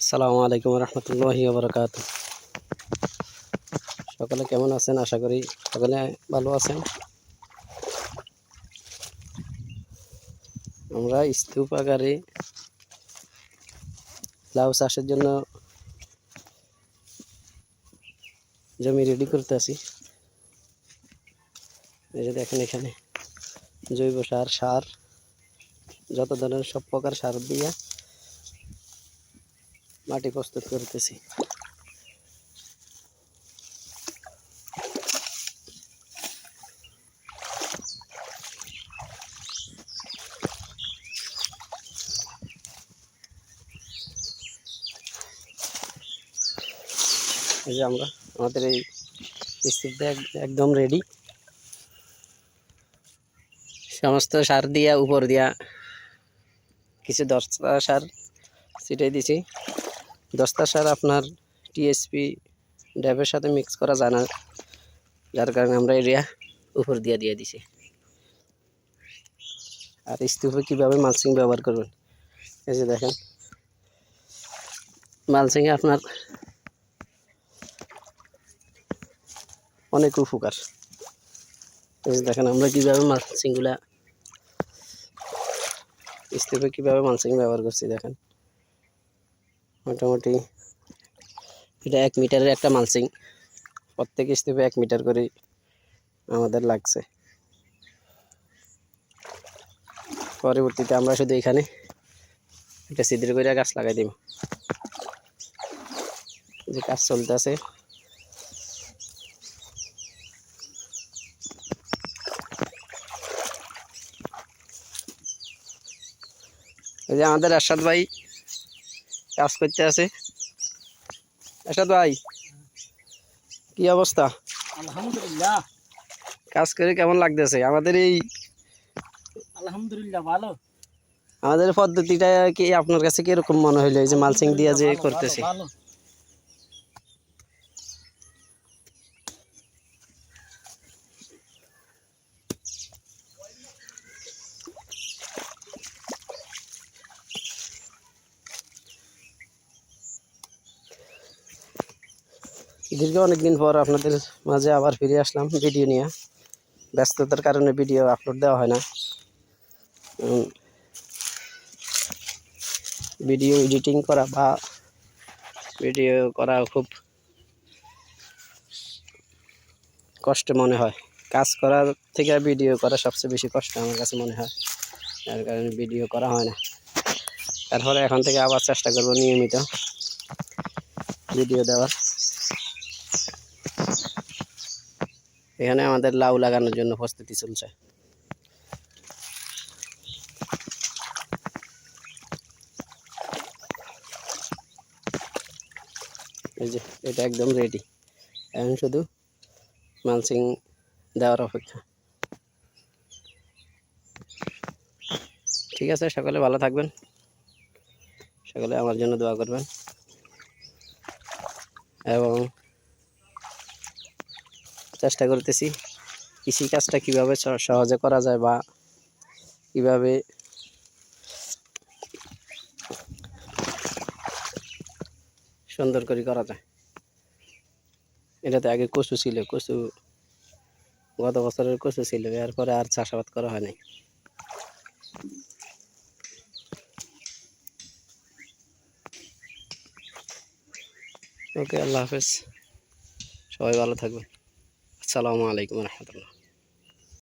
আসসালামু আলাইকুম রহমতুল্লাহি ওয়া বারাকাতুহু। সকলে কেমন আছেন? আশা করি সকলে ভালো আছেন। আমরা স্তূপ আকারে লাউ চাষের জন্য জমি রেডি করতেছি। এই যে দেখেন, এখানে জৈব সার যত ধরনের সব প্রকার সার দিয়ে মাটি প্রস্তুত করতেছি। এই যে আমাদের এই স্তূপটা একদম রেডি। সমস্ত সার দিয়া উপর দিয়া কিছু দস্তা সার ছিটাই দিছি। দস্তা সার আপনার টিএসপি ড্যাবের সাথে মিক্স করা যায় না, যার কারণে আমরা এরিয়া উপর দিয়ে দিছি। আর স্তূপে কীভাবে মালচিং ব্যবহার করবেন, এই যে দেখেন, মালচিংয়ে আপনার অনেক উপকার। এই যে দেখেন আমরা কীভাবে মালচিংগুলা স্তূপে কীভাবে মালচিং ব্যবহার করছি। দেখেন, মোটামুটি এটা 1 মিটারের একটা মালচিং, প্রত্যেক স্তূপে 1 মিটার করে আমাদের লাগছে। পরবর্তীতে আমরা শুধু এখানে একটা ছিদ্র করে গাছ লাগাই দিব। যে কাজ চলতেছে, এই যে আমাদের আরশাদ ভাই কাজ করতে আছে। আরশাদ ভাই, কি অবস্থা? আলহামদুলিল্লাহ। কাজ করে কেমন লাগতেছে? আমাদের এই আলহামদুলিল্লাহ ভালো। আমাদের পদ্ধতিটা কি আপনার কাছে কিরকম মনে হইলো, এই যে মালচিং দিয়ে যে করতেছি? ভালো। দীর্ঘ অনেকদিন পর আপনাদের মাঝে আবার ফিরে আসলাম ভিডিও নিয়ে। ব্যস্ততার কারণে ভিডিও আপলোড দেওয়া হয় না। ভিডিও এডিটিং করা বা ভিডিও করা খুব কষ্ট মনে হয়। কাজ করার থেকে ভিডিও করা সবচেয়ে বেশি কষ্ট আমার কাছে মনে হয়, যার কারণে ভিডিও করা হয় না। তারপরে এখন থেকে আবার চেষ্টা করব নিয়মিত ভিডিও দেওয়ার। এখানে আমাদের লাউ লাগানোর জন্য প্রস্তুতি চলছে। এই যে এটা একদম রেডি, এখন শুধু মালচিং দেওয়ার অপেক্ষা। ঠিক আছে, সকলে ভালো থাকবেন, সকলে আমার জন্য দোয়া করবেন এবং চেষ্টা করতেছি কৃষিকাজটা কীভাবে সহজে করা যায় বা কীভাবে সুন্দর করে করা যায়। এটাতে আগে কচু ছিল, গত বছরের কচু ছিল, এরপরে আর চাষাবাদ করা হয়নি। ওকে, আল্লাহ হাফেজ, সবাই ভালো থাকবেন। আসসালামু আলাইকুম রহমতুল্লাহ।